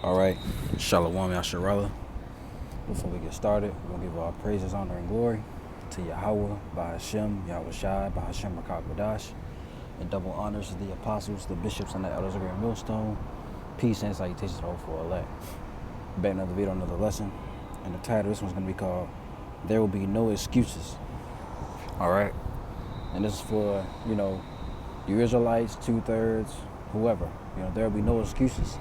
All right, Shalom Yasharallah. Before we get started, we're going to give our praises, honor, and glory to Yahweh, by Hashem, Yahweh Shai, by Hashem Rakak Badash, and double honors to the apostles, the bishops, and the elders of Great Millstone. Peace and salutations to all for elect. Back another video, another lesson. And the title of this one's going to be called, There Will Be No Excuses. All right? And this is for, you Israelites, 2/3, whoever. There will be no excuses.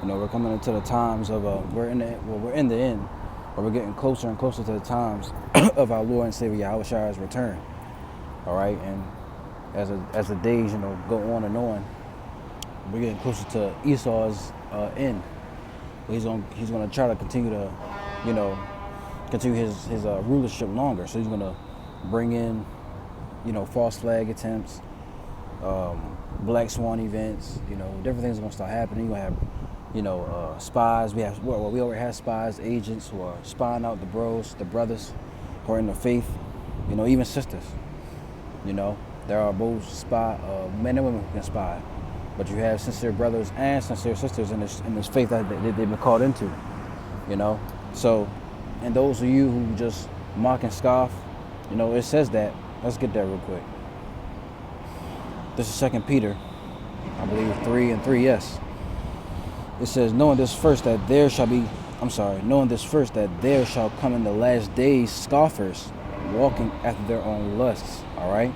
We're coming into the times of, we're in the end, but we're getting closer and closer to the times of our Lord and Savior Yahweh Shai's return. All right, and as the days, go on and on, we're getting closer to Esau's end. He's gonna try to continue to, continue his rulership longer. So he's gonna bring in, false flag attempts, black swan events. Different things are gonna start happening. You're gonna have spies. We already have spies, agents who are spying out the brothers who are in the faith, even sisters. There are both men and women who can spy, but you have sincere brothers and sincere sisters in this faith that they've been called into. So, and those of you who just mock and scoff, it says that. Let's get that real quick. This is 2 Peter, I believe 3:3. Yes. It says, knowing this first that there shall come in the last days scoffers, walking after their own lusts. All right?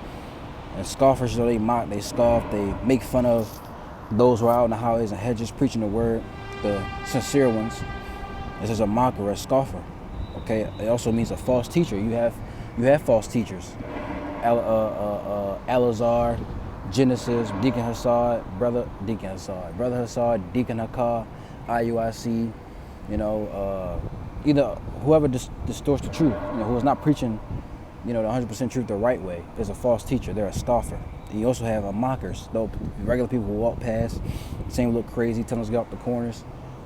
And scoffers, they mock, they scoff, they make fun of those who are out in the highways and hedges preaching the word, the sincere ones. This is a mocker, a scoffer. Okay? It also means a false teacher. You have false teachers. Elazar, Genesis, Deacon Hassad, Brother Hassad, Deacon Hakar, IUIC, either whoever distorts the truth, who is not preaching, the 100% truth the right way, is a false teacher. They're a scoffer. And you also have mockers, though regular people who walk past, saying we look crazy, telling us to get off the corners.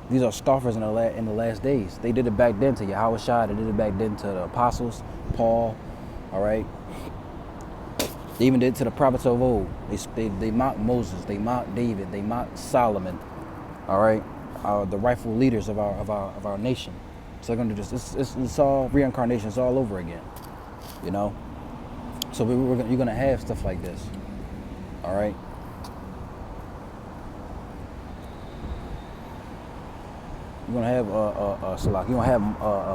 These are scoffers in the last days. They did it back then to Yahweh Shai. They did it back then to the apostles, Paul, all right? They even did it to the prophets of old. They mocked Moses. They mocked David. They mocked Solomon. All right, the rightful leaders of our nation. So they're gonna do this. It's all reincarnation. It's all over again. So you're gonna have stuff like this. All right. You're gonna have You're gonna have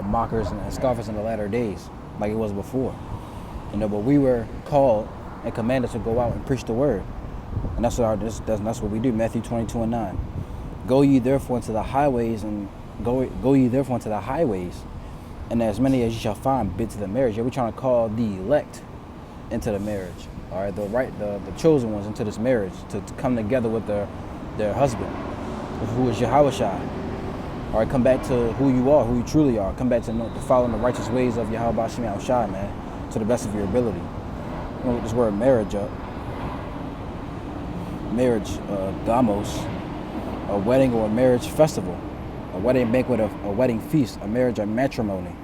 mockers and scoffers in the latter days, like it was before. But we were called and commanded to go out and preach the word, and that's what we do. Matthew 22:9. Go ye therefore into the highways, and and as many as ye shall find, bid to the marriage. We're trying to call the elect into the marriage. All right, the chosen ones into this marriage to come together with their husband, who is Yahweh Shai. All right, come back to who you are, who you truly are. Come back to following the righteous ways of Yahweh Bashim Yahweh Shai, man, to the best of your ability. Look this word marriage up. Marriage, gamos, a wedding or a marriage festival, a wedding banquet, a wedding feast, a marriage or matrimony.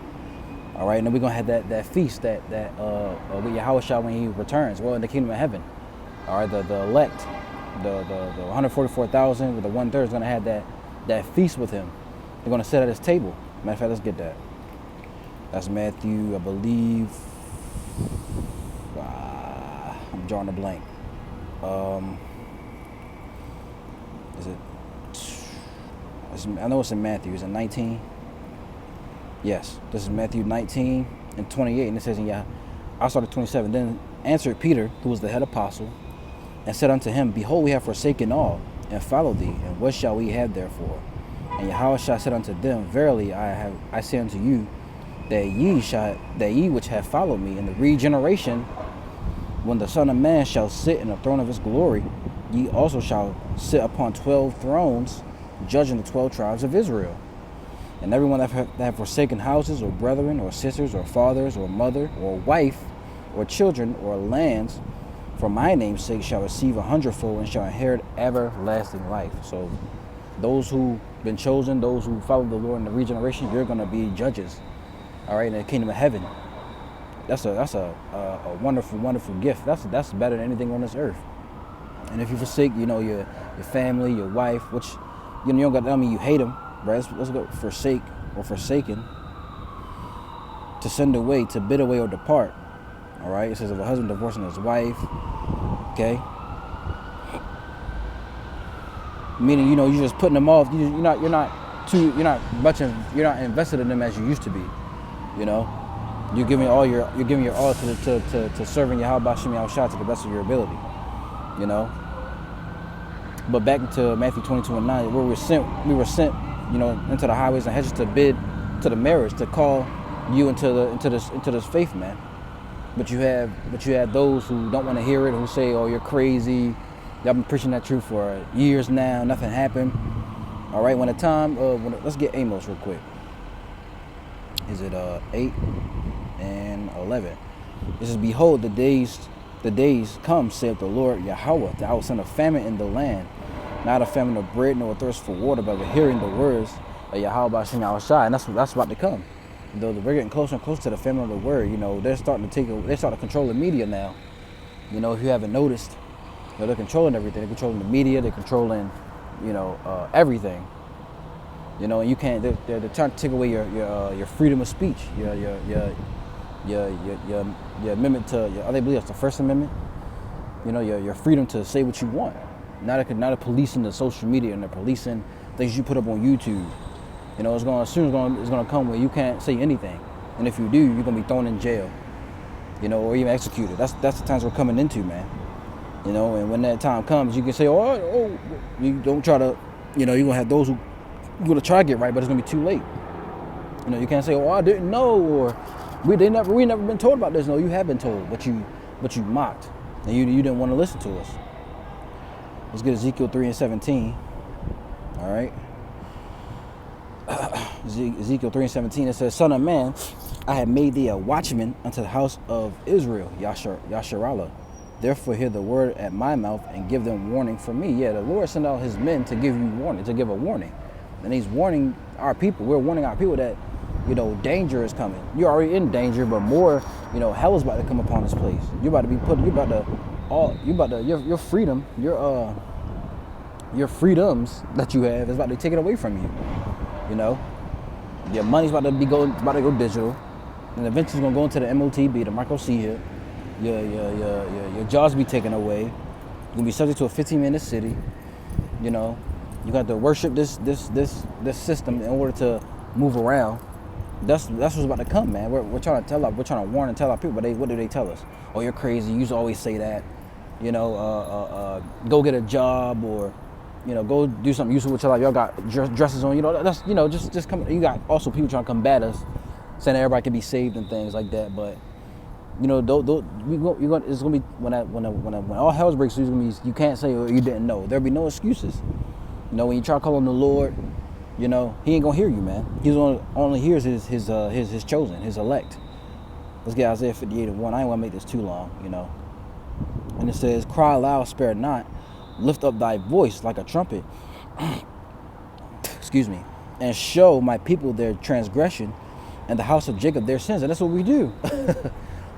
All right, and then we're gonna have that feast that with Yahweh Shai when he returns. Well, in the kingdom of heaven. All right, the elect, the 144,000 with the 1/3 is gonna have that feast with him. They're gonna sit at his table. Matter of fact, let's get that. That's Matthew, I believe. I'm drawing a blank. Is it? I know it's in Matthew. Is it 19? Yes, this is Matthew 19:28, and it says, I started 27. Then answered Peter, who was the head apostle, and said unto him, Behold, we have forsaken all, and followed thee, and what shall we have therefore? And Yahweh said unto them, Verily I say unto you, that ye which have followed me in the regeneration, when the Son of Man shall sit in the throne of his glory, ye also shall sit upon 12 thrones, judging the 12 tribes of Israel. And everyone that have forsaken houses, or brethren, or sisters, or fathers, or mother, or wife, or children, or lands, for my name's sake shall receive 100-fold, and shall inherit everlasting life. So those who've been chosen, those who follow the Lord in the regeneration, you're going to be judges, all right, in the kingdom of heaven. That's a wonderful, wonderful gift. That's better than anything on this earth. And if you forsake, your family, your wife, which, you don't got to tell me you hate them. right? Let's go forsake or forsaken, to send away, to bid away or depart. All right. It says if a husband divorcing his wife, okay. Meaning, you know, you're just putting them off. You're not invested in them as you used to be. You know, you're giving your all to serving Yahweh Shem Yahushua to the best of your ability. You know. But back into Matthew 22:9, where we were sent, you know, into the highways and hedges to bid to the marriage, to call you into this faith, man. But you have those who don't want to hear it, who say, "Oh, you're crazy. Y'all been preaching that truth for years now. Nothing happened." All right. Let's get Amos real quick. Is it 8 and 11? It says, "Behold, the days come, saith the Lord Yahweh, that I will send a famine in the land, not a famine of bread nor a thirst for water, but of hearing the words of Yahweh Shem Yahushua." And that's about to come. Though we're getting closer and closer to the famine of the word, you know, they're starting to control the media now. You know, if you haven't noticed, you know, they're controlling everything. They're controlling the media. They're controlling, you know, everything. You know, and you can't. They're trying to take away your freedom of speech. Your amendment to. I believe it's the First Amendment. You know, your freedom to say what you want. Not a policing the social media and the policing things you put up on YouTube. You know, it's gonna come where you can't say anything, and if you do, you're gonna be thrown in jail. You know, or even executed. That's the times we're coming into, man. You know, and when that time comes, you can say, oh, you don't try to, you know, you're gonna have those who gonna try to get right, but it's gonna be too late. You know, you can't say, oh, I didn't know, or we never been told about this. No, you have been told, but you mocked, and you didn't want to listen to us. Let's get Ezekiel 3 and 17. All right. Ezekiel 3 and 17, it says, "Son of man, I have made thee a watchman unto the house of Israel, Yasharallah. Therefore hear the word at my mouth and give them warning from me." Yeah, the Lord sent out his men to give you warning, to give a warning. And he's warning our people. We're warning our people that, you know, danger is coming. You're already in danger, but more, you know, hell is about to come upon this place. You're about to be put, your freedom, your freedoms that you have is about to be taken away from you. You know, your money's about to go digital, and eventually it's gonna go into the MOTB, the micro C hip. Your jobs be taken away. You're gonna be subject to a 15-minute city. You know, you got to worship this system in order to move around. That's what's about to come, man. We're trying to warn and tell our people, but what do they tell us? Oh, you're crazy. You used to always say that. You know, go get a job, or, you know, go do something useful with your life. Y'all got dresses on. You know, that's, you know, just come. You got also people trying to combat us, saying that everybody can be saved and things like that. But, you know, it's gonna be when all hell breaks loose. You can't say, oh, you didn't know. There'll be no excuses. You know, when you try to call on the Lord, you know, he ain't gonna hear you, man. He's only hears his chosen, his elect. Let's get Isaiah 58 and 1. I ain't want to make this too long, you know. And it says, "Cry aloud, spare not. Lift up thy voice like a trumpet." Excuse me. "And show my people their transgression, and the house of Jacob their sins." And that's what we do.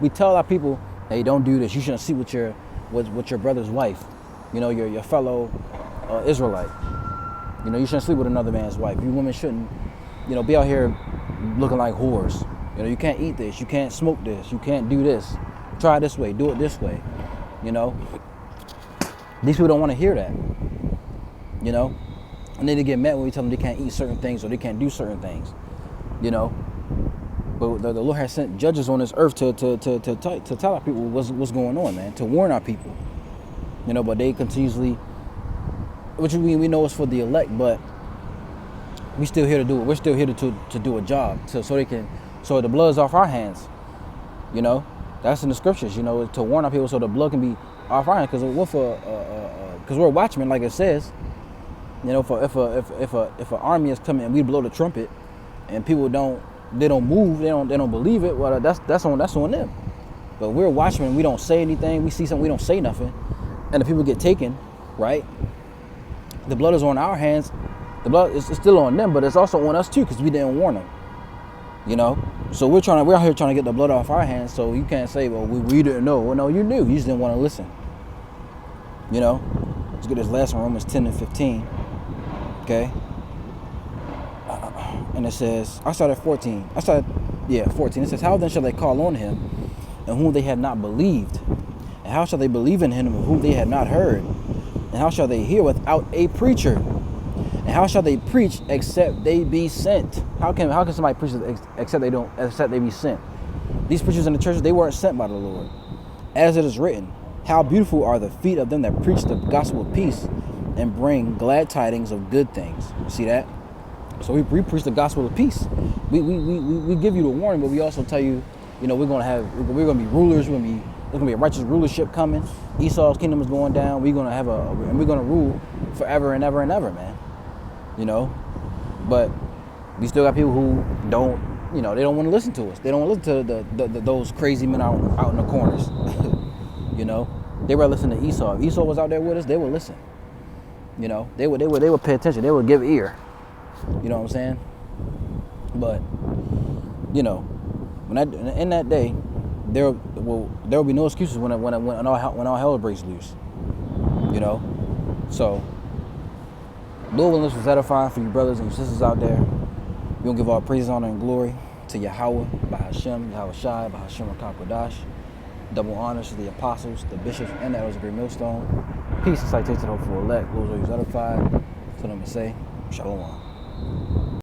We tell our people, "Hey, don't do this. You shouldn't sleep with your brother's wife. You know, your fellow Israelite. You know, you shouldn't sleep with another man's wife. You women shouldn't, you know, be out here looking like whores. You know, you can't eat this. You can't smoke this. You can't do this. Try it this way. Do it this way." You know, these people don't want to hear that. You know, and then they get mad when we tell them they can't eat certain things or they can't do certain things. You know, but the Lord has sent judges on this earth to tell our people what's going on, man, to warn our people. You know, but they continuously, which we know is for the elect, but we still here to do it. We're still here to do a job, so the blood's off our hands. You know, that's in the scriptures. You know, to warn our people so the blood can be off our hands, because we're watchmen, like it says. You know, if an army is coming and we blow the trumpet, and people don't move, they don't believe it. Well, that's on them. But we're watchmen. We don't say anything. We see something, we don't say nothing, and the people get taken, right? The blood is on our hands. The blood is still on them, but it's also on us too, because we didn't warn them. You know, so we're out here trying to get the blood off our hands. So you can't say, well, we didn't know. Well, no, you knew. You just didn't want to listen. You know, let's get this last one, Romans 10 and 15. Okay. And it says, I started 14. 14. It says, how then shall they call on him in whom they have not believed? And how shall they believe in him in whom they have not heard? And how shall they hear without a preacher? And how shall they preach except they be sent? How can somebody preach except they be sent? These preachers in the churches, they weren't sent by the Lord. As it is written, how beautiful are the feet of them that preach the gospel of peace and bring glad tidings of good things. See that? So we preach the gospel of peace. We give you the warning, but we also tell you, we're gonna be rulers. There's gonna be a righteous rulership coming. Esau's kingdom is going down. We're gonna rule forever and ever and ever, man. But we still got people who don't, they don't want to listen to us. They don't want to listen to those crazy men out in the corners. They rather listen to Esau. If Esau was out there with us, they would listen. They would pay attention. They would give ear. You know what I'm saying? But in that day, there will be no excuses when all hell breaks loose. So Lord willing, this was edifying for you brothers and sisters out there. We're gonna give all praise, honor, and glory to Yahweh, Bahashem, Yahweh Shai, Bahashem Rakakadash. Double honors to the apostles, the bishops, and the elders of Great Millstone. Peace and citation to the hopeful elect. Those are you edified. So let me say, Shalom.